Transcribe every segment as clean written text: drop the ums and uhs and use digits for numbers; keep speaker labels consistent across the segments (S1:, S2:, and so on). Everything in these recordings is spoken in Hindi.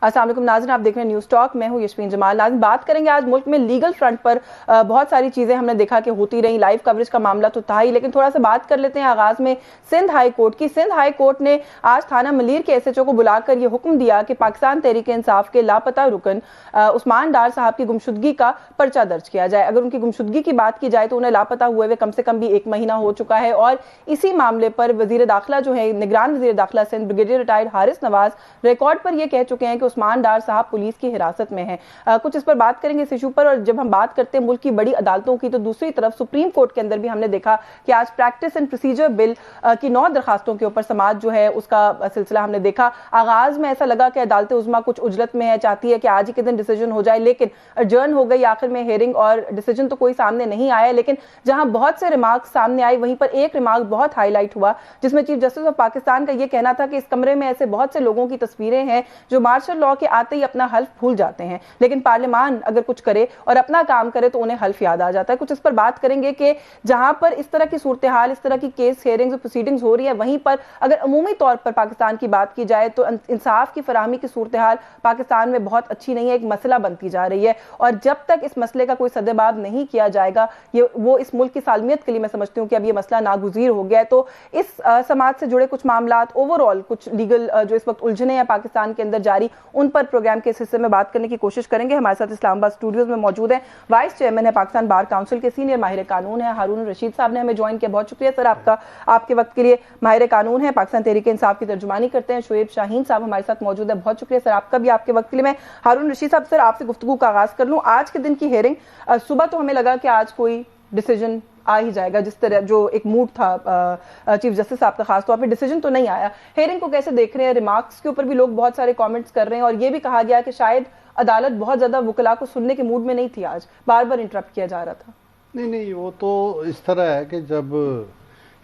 S1: अस्सलाम वालेकुम नाज़रीन, आप देख रहे हैं न्यूज़ टॉक। मैं हूं यशवीन जमाल। नाज़रीन, बात करेंगे आज मुल्क में लीगल फ्रंट पर बहुत सारी चीज़ें हमने देखा कि होती रही। लाइव कवरेज का मामला तो था ही, लेकिन थोड़ा सा बात कर लेते हैं आगाज़ में सिंध हाई कोर्ट की। सिंध हाई कोर्ट ने आज थाना मलीर के SHO को बुलाकर यह हुक्म दिया कि पाकिस्तान तहरीक इंसाफ के लापता रुकन उस्मान डार साहब की गुमशुदगी का पर्चा दर्ज किया जाए। अगर उनकी गुमशुदगी की बात की जाए तो उन्हें लापता हुए कम से कम भी 1 महीना हो चुका है, और इसी मामले पर वजीर दाखिला जो है, निगरान वजीर दाखिला Sindh brigadier retired Haris Nawaz record पर यह कह चुके हैं कि उस्मान डार साहब पुलिस की हिरासत में हैं। कुछ इस पर बात करेंगे इस इशू पर। और जब हम बात करते हैं मुल्क की बड़ी अदालतों की, तो दूसरी तरफ सुप्रीम कोर्ट के अंदर भी हमने देखा कि आज प्रैक्टिस एंड प्रोसीजर बिल की 9 दरखास्तों के ऊपर समाज जो है उसका सिलसिला हमने देखा। आगाज में ऐसा लगा कि अदालत उज़्मा कुछ उजलत में है, चाहती है कि आज ही के दिन डिसीजन हो जाए, लेकिन अर्जर्न हो गई आखिर में हेयरिंग और डिसीजन तो कोई सामने नहीं आया। लेकिन जहां बहुत से रिमार्क्स सामने आए, वहीं पर एक रिमार्क बहुत हाईलाइट हुआ, जिसमें चीफ जस्टिस ऑफ पाकिस्तान का यह कहना था कि इस कमरे में ऐसे बहुत से लोगों की तस्वीरें हैं जो मार्शल लॉ के आते ही अपना हल्फ भूल जाते हैं, लेकिन पार्लियामान अगर कुछ करे और अपना काम करे तो उन्हें हल्फ याद आ जाता है। कुछ इस पर बात करेंगे कि जहां पर इस तरह की सूरत हाल, इस तरह की केस हेयरिंग्स और प्रोसीडिंग्स हो रही है, वहीं पर अगर अमूमी तौर पर पाकिस्तान की बात की जाए तो इंसाफ की फराहमी की सूरत हाल पाकिस्तान में बहुत अच्छी नहीं है, एक मसला बनती जा रही है। और जब तक इस मसले का कोई सद्देबाब नहीं किया जाएगा, वो इस मुल्क की सालमियत के लिए मैं समझती हूँ कि अब ये मसला नागुज़ीर हो गया है। तो इस समाज से जुड़े कुछ मामलात, ओवरऑल कुछ लीगल जो इस वक्त उलझने हैं पाकिस्तान के अंदर जारी, उन पर प्रोग्राम के इस हिस्से में बात करने की कोशिश करेंगे। हमारे साथ इस्लामाबाद स्टूडियोज में मौजूद हैं वाइस चेयरमैन है पाकिस्तान बार काउंसिल के, सीनियर माहिर कानून है हारून रशीद साहब ने हमें ज्वाइन किया। बहुत शुक्रिया सर आपका, आपके वक्त के लिए। माहिर कानून है, पाकिस्तान तहरीक इंसाफ की तर्जुमानी करते हैं शुएब शाहीन साहब हमारे साथ मौजूद है। बहुत शुक्रिया सर आपका भी, आपके वक्त के लिए। मैं हारून रशीद साहब सर आपसे गुफ्तगू का आगाज कर लूँ। आज के दिन की हेयरिंग, सुबह तो हमें लगा कि आज कोई डिसीजन आ ही जाएगा, जिस तरह जो एक मूड था चीफ जस्टिस साहब का, खासतौर पे डिसीजन तो नहीं आया। हेयरिंग को कैसे देख रहे हैं? रिमार्क्स के ऊपर भी लोग बहुत सारे कमेंट्स कर रहे हैं, और ये भी कहा गया कि शायद अदालत बहुत ज्यादा वकला को सुनने के मूड में नहीं थी, आज बार बार इंटरप्ट किया जा रहा था।
S2: नहीं, वो तो इस तरह है कि जब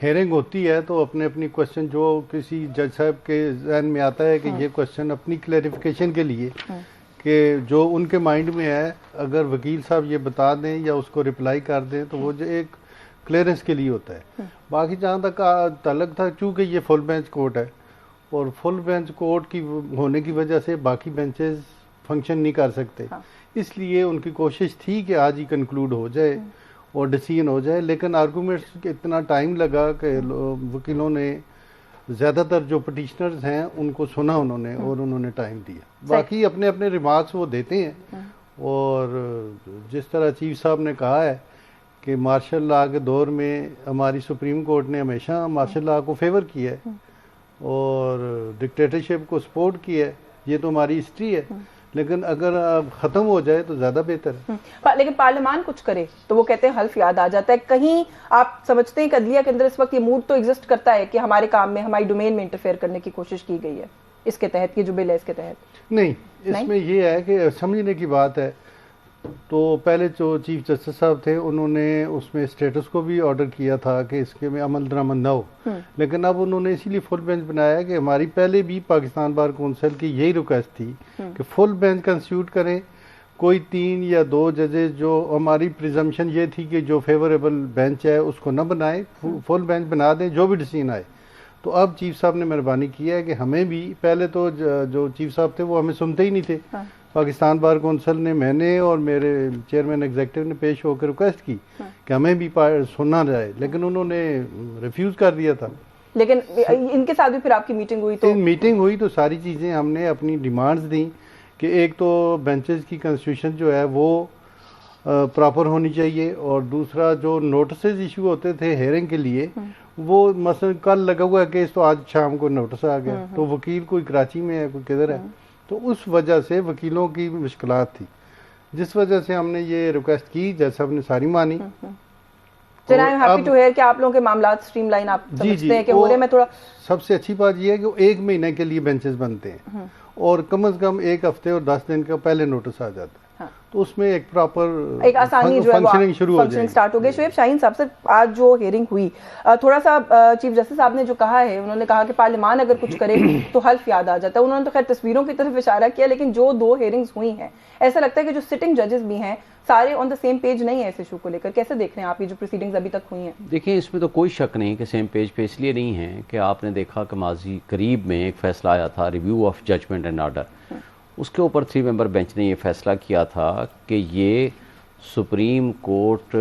S2: हेयरिंग होती है तो अपने अपनी क्वेश्चन जो किसी जज साहब के जहन में आता है कि ये क्वेश्चन अपनी क्लैरिफिकेशन के लिए कि जो उनके माइंड में है, अगर वकील साहब ये बता दें या उसको रिप्लाई कर दें तो वो जो एक क्लियरेंस के लिए होता है। बाकी जहाँ तक ताल्लुक था, चूँकि ये फुल बेंच कोर्ट है और फुल बेंच कोर्ट की होने की वजह से बाकी बेंचेस फंक्शन नहीं कर सकते, इसलिए उनकी कोशिश थी कि आज ही कंक्लूड हो जाए और डिसीजन हो जाए। लेकिन आर्गूमेंट्स इतना टाइम लगा कि वकीलों ने ज़्यादातर जो पटिशनर्स हैं उनको सुना उन्होंने और उन्होंने टाइम दिया। बाकी अपने अपने रिमार्क्स वो देते हैं, और जिस तरह चीफ साहब ने कहा है कि मार्शल लॉ के दौर में हमारी सुप्रीम कोर्ट ने हमेशा मार्शल लॉ को फेवर किया है और डिक्टेटरशिप को सपोर्ट किया है, ये तो हमारी हिस्ट्री है। लेकिन अगर ख़त्म हो जाए तो ज़्यादा बेहतर है।
S1: लेकिन पार्लियामान कुछ करे तो वो कहते हैं हल्फ याद आ जाता है। कहीं आप समझते हैं कि अदलिया के अंदर इस वक्त ये मूड तो एग्जिस्ट करता है कि हमारे काम में, हमारी डोमेन में इंटरफेयर करने की कोशिश की गई है इसके तहत, ये जो बिल है इसके तहत?
S2: नहीं, इसमें ये है कि समझने की बात है। तो पहले जो चीफ जस्टिस साहब थे उन्होंने उसमें स्टेटस को भी ऑर्डर किया था कि इसके में अमल दरामद ना हो, लेकिन अब उन्होंने इसीलिए फुल बेंच बनाया कि हमारी पहले भी पाकिस्तान बार कौंसिल की यही रिक्वेस्ट थी कि फुल बेंच कंस्टिट्यूट करें, कोई 3 या 2 जजेस, जो हमारी प्रिजम्पशन ये थी कि जो फेवरेबल बेंच है उसको न बनाए, फुल बेंच बना दें जो भी डिसीजन आए। तो अब चीफ साहब ने मेहरबानी की है कि हमें भी, पहले तो जो चीफ साहब थे वो हमें सुनते ही नहीं थे। पाकिस्तान बार कौंसिल ने, मैंने और मेरे चेयरमैन एग्जीक्यूटिव ने पेश होकर रिक्वेस्ट की कि हमें भी सुनना जाए, लेकिन उन्होंने रिफ्यूज़ कर दिया था।
S1: लेकिन इनके साथ भी फिर आपकी मीटिंग हुई? तो
S2: मीटिंग हुई तो सारी चीज़ें हमने अपनी डिमांड्स दी कि एक तो बेंचेस की कंस्टिट्यूशन जो है वो प्रॉपर होनी चाहिए, और दूसरा जो नोटिस इशू होते थे हेयरिंग के लिए, वो मसलन कल लगा हुआ केस तो आज शाम को नोटिस आ गया, तो वकील कोई कराची में है कोई किधर है, तो उस वजह से वकीलों की मुश्किलात थी, जिस वजह से हमने ये रिक्वेस्ट की, जैसे हमने सारी मानी।
S1: हैप्पी टू हियर कि आप लोगों के मामलात स्ट्रीमलाइन आप समझते हैं कि हो रहे हैं। मैं थोड़ा,
S2: सबसे अच्छी बात यह है कि 1 महीने के लिए बेंचेस बनते हैं और कम से कम 1 हफ्ते और 10 दिन का पहले नोटिस आ जाता है, तो उसमें एक प्रॉपर
S1: एक आसानी जो है
S2: फंक्शनिंग शुरू हो जाएगी,
S1: स्टार्ट हो गई। शुएब शाहीन साहब से आज जो हेयरिंग हुई, थोड़ा सा चीफ जस्टिस साहब ने जो कहा है, उन्होंने कहा कि पार्लियामान अगर कुछ करे तो हल्फ याद आ जाता है। उन्होंने तो खैर तस्वीरों की तरफ इशारा किया, लेकिन जो 2 हेयरिंग्स हुई हैं, ऐसा लगता है कि जो सिटिंग जजेस भी हैं सारे ऑन द सेम पेज नहीं है इस इशू को लेकर। कैसे देख रहे हैं आप ये जो प्रोसीडिंग्स अभी तक हुई हैं?
S3: देखिए, इसमें तो कोई शक नहीं कि सेम पेज पे इसलिए नहीं है कि आपने देखा कि माजी करीब में एक फैसला आया था, review of judgement and order, उसके ऊपर 3 मेंबर बेंच ने ये फैसला किया था कि ये सुप्रीम कोर्ट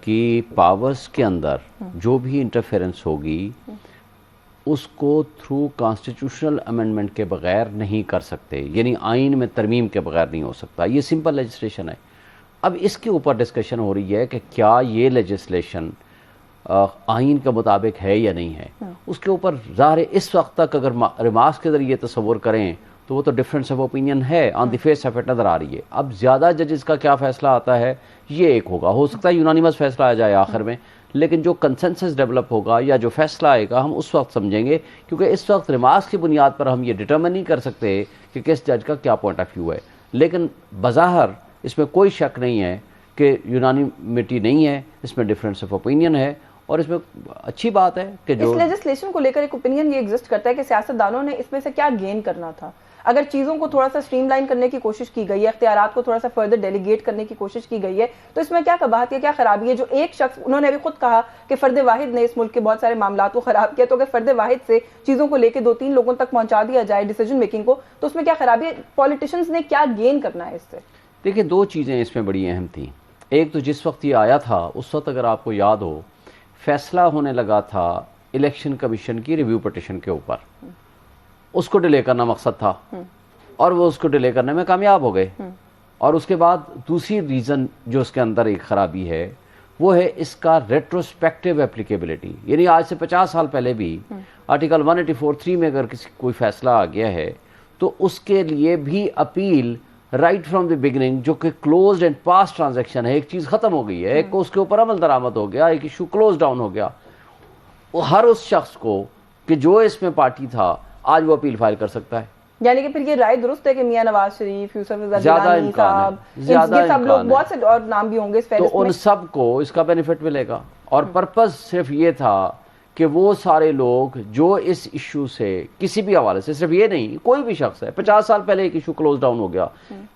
S3: की पावर्स के अंदर जो भी इंटरफेरेंस होगी उसको थ्रू कॉन्स्टिट्यूशनल अमेंडमेंट के बगैर नहीं कर सकते, यानी आइन में तरमीम के बगैर नहीं हो सकता। ये सिंपल लेजिस्लेशन है। अब इसके ऊपर डिस्कशन हो रही है कि क्या ये लेजिस्लेशन आइन के मुताबिक है या नहीं है। उसके ऊपर ज़ाहिर इस वक्त तक अगर रिमार्क्स के ज़रिए तस्वुर करें तो वो तो डिफरेंस ऑफ ओपिनियन है, on the face of it नज़र आ रही है। अब ज़्यादा जजेस का क्या फ़ैसला आता है ये एक होगा, हो सकता है यूनानिमस फैसला आ जाए आखिर में, लेकिन जो कंसेंसस डेवलप होगा या जो फैसला आएगा हम उस वक्त समझेंगे, क्योंकि इस वक्त रिमार्क्स की बुनियाद पर हम ये डिटर्मिन नहीं कर सकते कि किस जज का क्या पॉइंट ऑफ व्यू है। लेकिन बज़ाहिर इसमें कोई शक नहीं है कि यूनानिमिटी नहीं है, इसमें डिफरेंस ऑफ ओपिनियन है, और इसमें अच्छी बात है कि जो
S1: इस लेजिस्लेशन को लेकर एक ओपिनियन ये एग्जिस्ट करता है कि सियासतदानों ने इसमें से क्या गेन करना था। अगर चीज़ों को थोड़ा सा स्ट्रीमलाइन करने की कोशिश की गई है, इख्तियारात को थोड़ा सा फर्दर डेलीगेट करने की कोशिश की गई है, तो इसमें क्या कबाहत है, क्या खराबी है? जो एक शख्स, उन्होंने अभी खुद कहा कि फर्द वाहिद ने इस मुल्क के बहुत सारे मामलात को खराब किया, तो अगर फर्द वाहिद से चीज़ों को लेकर 2-3 लोगों तक पहुंचा दिया जाए डिसीजन मेकिंग को, तो उसमें क्या खराबी है? पॉलिटिशियंस ने क्या गेन करना है इससे?
S3: देखिए, 2 चीज़ें इसमें बड़ी अहम थी। एक तो जिस वक्त ये आया था उस वक्त अगर आपको याद हो फैसला होने लगा था इलेक्शन कमीशन की रिव्यू पिटिशन के ऊपर, उसको डिले करना मकसद था और वो उसको डिले करने में कामयाब हो गए। और उसके बाद दूसरी रीज़न जो उसके अंदर एक ख़राबी है वो है इसका रेट्रोस्पेक्टिव एप्लीकेबिलिटी, यानी आज से 50 साल पहले भी आर्टिकल 184(3) में अगर किसी कोई फैसला आ गया है तो उसके लिए भी appeal right from the beginning, जो कि क्लोज्ड एंड पास ट्रांजैक्शन है, एक चीज़ ख़त्म हो गई है, एक उसके ऊपर अमल दरामद हो गया, एक इशू क्लोज डाउन हो गया, वो हर उस शख्स को कि जो इसमें पार्टी था आज वो अपील फाइल कर सकता है।
S1: यानी कि फिर ये राय दुरुस्त है कि मियां नवाज शरीफ, यूसुफ
S3: ज़्यादा
S1: गिलानी साहब,
S3: ज़्यादा
S1: सब लोग, बहुत से और नाम भी होंगे इस
S3: तो
S1: फहरिस्त में,
S3: उन सब को इसका बेनिफिट मिलेगा। और पर्पस सिर्फ ये था कि वो सारे लोग जो इस इशू से किसी भी हवाले से, सिर्फ ये नहीं, कोई भी शख्स है, 50 साल पहले एक इशू क्लोज डाउन हो गया,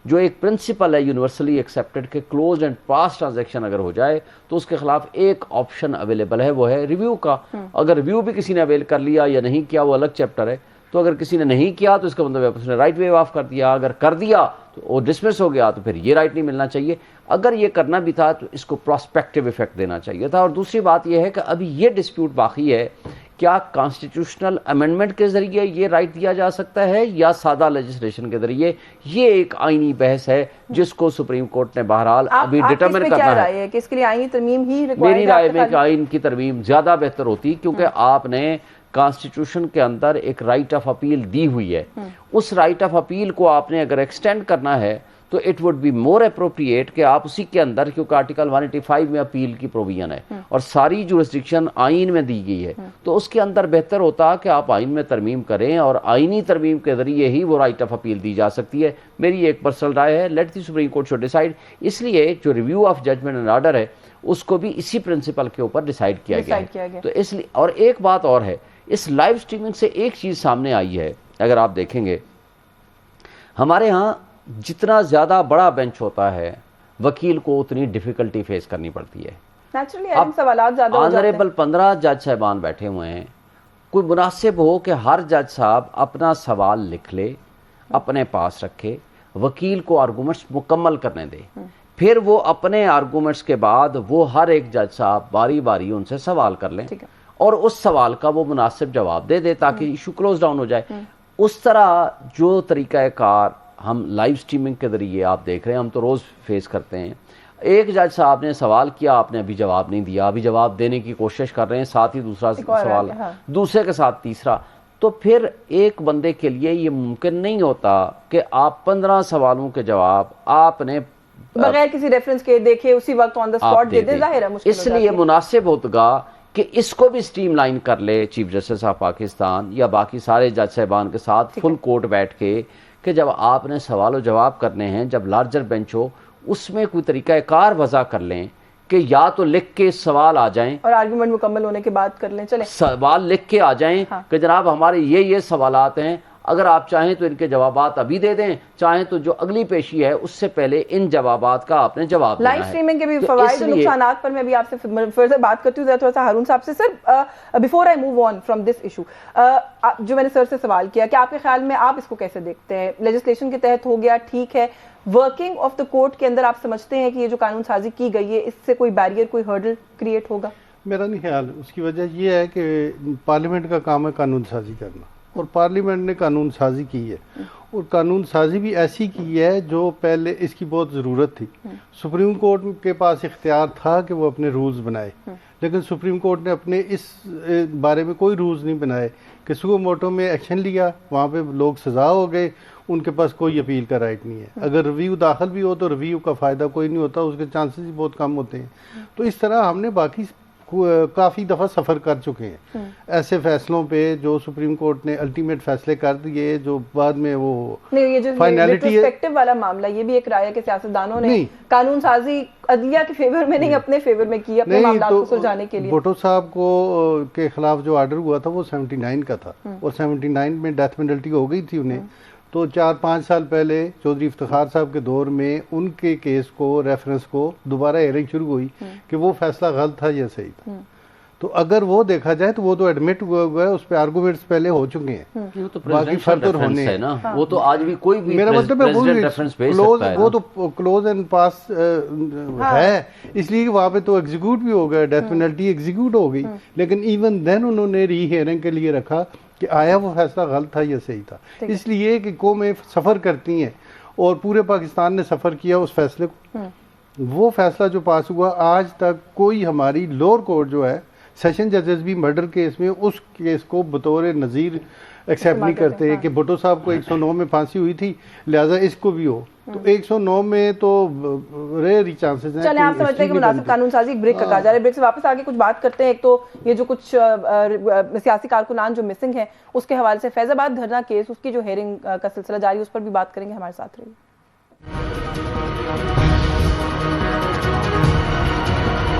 S3: जो एक प्रिंसिपल है यूनिवर्सली एक्सेप्टेड के क्लोज एंड पास ट्रांजैक्शन अगर हो जाए तो उसके खिलाफ एक ऑप्शन अवेलेबल है, वो है रिव्यू का। अगर रिव्यू भी किसी ने अवेल कर लिया या नहीं किया वो अलग चैप्टर है। तो अगर किसी ने नहीं किया तो इसका मतलब उसने राइट वेव ऑफ कर दिया, अगर कर दिया तो वो डिसमिस हो गया, तो फिर ये राइट नहीं मिलना चाहिए। अगर ये करना भी था तो इसको प्रोस्पेक्टिव इफेक्ट देना चाहिए था। और दूसरी बात यह है कि अभी ये डिस्प्यूट बाकी है, क्या कॉन्स्टिट्यूशनल अमेंडमेंट के जरिए ये राइट दिया जा सकता है या सादा लेजिस्लेशन के जरिए, ये एक आईनी बहस है जिसको सुप्रीम कोर्ट ने बहरहाल अभी डिटरमिन करना है
S1: कि इसके लिए आईनी तरमीम ही
S3: मेरी राय में कि आइन की तरमीम ज्यादा बेहतर होती, क्योंकि आपने कॉन्स्टिट्यूशन के अंदर एक राइट ऑफ अपील दी हुई है, उस राइट ऑफ अपील को आपने अगर एक्सटेंड करना है तो it would be more appropriate कि आप उसी के अंदर, क्योंकि आर्टिकल 185 में अपील की प्रोविजन है और सारी जुरिस्डिक्शन आइन में दी गई है, तो उसके अंदर बेहतर होता कि आप आइन में तरमीम करें और आइनी तरमीम के जरिए ही वो राइट ऑफ अपील दी जा सकती है। मेरी एक पर्सनल राय है, let the Supreme Court should decide. इसलिए जो review of judgement and order है उसको भी इसी प्रिंसिपल के ऊपर डिसाइड किया गया है। तो इसलिए, और एक बात और है, इस लाइव स्ट्रीमिंग से एक चीज़ सामने आई है, अगर आप देखेंगे हमारे यहाँ जितना ज़्यादा बड़ा बेंच होता है वकील को उतनी डिफ़िकल्टी फेस करनी पड़ती है।
S1: अब सवालात ज़्यादा हो जाते हैं।
S3: ऑनरेबल 15 जज साहबान बैठे हुए हैं, कोई मुनासिब हो कि हर जज साहब अपना सवाल लिख ले, अपने पास रखे, वकील को आर्गूमेंट्स मुकम्मल करने दे, फिर वो अपने आर्गूमेंट्स के बाद वो हर एक जज साहब बारी बारी उनसे सवाल कर लें और उस सवाल का वो मुनासिब जवाब दे दे ताकि इशू क्लोज डाउन हो जाए। उस तरह जो तरीक़ाकार हम लाइव स्ट्रीमिंग के जरिए आप देख रहे हैं, हम तो रोज़ फेस करते हैं, एक जज साहब ने सवाल किया, आपने अभी जवाब नहीं दिया, अभी जवाब देने की कोशिश कर रहे हैं, साथ ही दूसरा सवाल, दूसरे के साथ तीसरा, तो फिर एक बंदे के लिए ये मुमकिन नहीं होता कि आप 15 सवालों के जवाब आपने
S1: बगैर किसी रेफरेंस के देखे उसी वक्त ऑन द स्पॉट दे दे। जाहिर है मुश्किल,
S3: इसलिए मुनासिब होगा कि इसको भी स्ट्रीमलाइन कर ले चीफ जस्टिस ऑफ पाकिस्तान या बाकी सारे जज साहबान के साथ फुल कोर्ट बैठ के, कि जब आपने सवाल और जवाब करने हैं, जब लार्जर बेंच हो, उसमें कोई तरीक़ाकार वज़ा कर लें कि या तो लिख के सवाल आ जाएं
S1: और आर्गुमेंट मुकम्मल होने के बाद कर लें, चले
S3: सवाल लिख के आ जाएं कि जनाब हमारे ये सवालात हैं, अगर आप चाहें तो इनके जवाबात अभी दे दें, चाहें तो जो अगली पेशी है उससे पहले इन जवाबात का आपने जवाब देना है।
S1: लाइव स्ट्रीमिंग के भी
S3: तो
S1: फवाइद और नुकसानात पर मैं भी आपसे फिर से बात करती हूँ थोड़ा सा हारून साहब से। Sir, before I move on from this issue, जो मैंने सर से सवाल किया कि आपके ख्याल में आप इसको कैसे देखते हैं? लेजिस्लेशन के तहत हो गया, ठीक है, वर्किंग ऑफ द कोर्ट के अंदर आप समझते हैं कि ये जो कानून साजी की गई है इससे कोई बैरियर, कोई हर्डल क्रिएट होगा?
S2: मेरा नहीं ख्याल। उसकी वजह यह है कि पार्लियामेंट का काम है कानून साजी करना, और पार्लियामेंट ने कानून साजी की है, और कानून साजी भी ऐसी की है जो पहले इसकी बहुत ज़रूरत थी। सुप्रीम कोर्ट के पास इख्तियार था कि वो अपने रूल्स बनाए, लेकिन सुप्रीम कोर्ट ने अपने इस बारे में कोई रूल्स नहीं बनाए कि सुओ मोटो में एक्शन लिया, वहाँ पे लोग सज़ा हो गए, उनके पास कोई अपील का राइट नहीं है। अगर रिव्यू दाखिल भी हो तो रिव्यू का फ़ायदा कोई नहीं होता, उसके चांसेस ही बहुत कम होते हैं। तो इस तरह हमने बाकी काफ़ी दफ़ा सफ़र कर चुके हैं ऐसे फैसलों पे जो सुप्रीम कोर्ट ने अल्टीमेट फैसले कर दिए, जो बाद में वो
S1: नहीं, ये जो
S2: फाइनलिटी
S1: रिट्रोस्पेक्टिव वाला मामला, ये भी एक राय है कि सियासतदानों ने कानून साजी अदलिया के फेवर में नहीं अपने फेवर में की, अपने मामला को सुलझाने के लिए।
S2: भुट्टो साहब को के खिलाफ जो ऑर्डर हुआ था वो 79 का था, और 79 में डेथ पेनल्टी हो गई थी उन्हें। तो 4-5 साल पहले चौधरी इफ्तिखार साहब के दौर में उनके केस को, रेफरेंस को दोबारा हेयरिंग शुरू हुई कि वो फैसला गलत था या सही था। तो अगर वो देखा जाए तो वो तो एडमिट हुआ है, उस पर आर्गूमेंट्स पहले हो चुके हैं,
S3: वो तो
S2: बाकी फर्दर होने
S3: है ना। वो तो आज भी कोई भी
S2: मेरा मतलब है वो तो क्लोज एंड पास है, इसलिए वहाँ पे तो एग्जीक्यूट भी हो गया, डेथ पेनल्टी एग्जीक्यूट हो गई, लेकिन इवन देन उन्होंने री हियरिंग के लिए रखा कि आया वो फैसला गलत था या सही था। इसलिए कि कौमें सफ़र करती हैं और पूरे पाकिस्तान ने सफ़र किया उस फैसले को। वो फैसला जो पास हुआ, आज तक कोई हमारी लोअर कोर्ट जो है, सेशन जजेस भी मर्डर केस में उस केस को बतौर नज़ीर एक्सेप्ट नहीं करते कि भुट्टो साहब को 109 में फांसी हुई थी, लिहाजा इसको भी हो। तो 109 में तो रेयर ही चांसेस हैं।
S1: चलिए, आप समझते हैं कि मुनासिब कानून साजी एक ब्रेक का कहा जा रहा है। ब्रेक से वापस आके कुछ बात करते हैं। एक तो ये जो कुछ सियासी कारकुनान जो मिसिंग हैं उसके हवाले से, फैजाबाद धरना केस, उसकी जो हेयरिंग का सिलसिला जारी, उस पर भी बात करेंगे। हमारे साथ रहिए।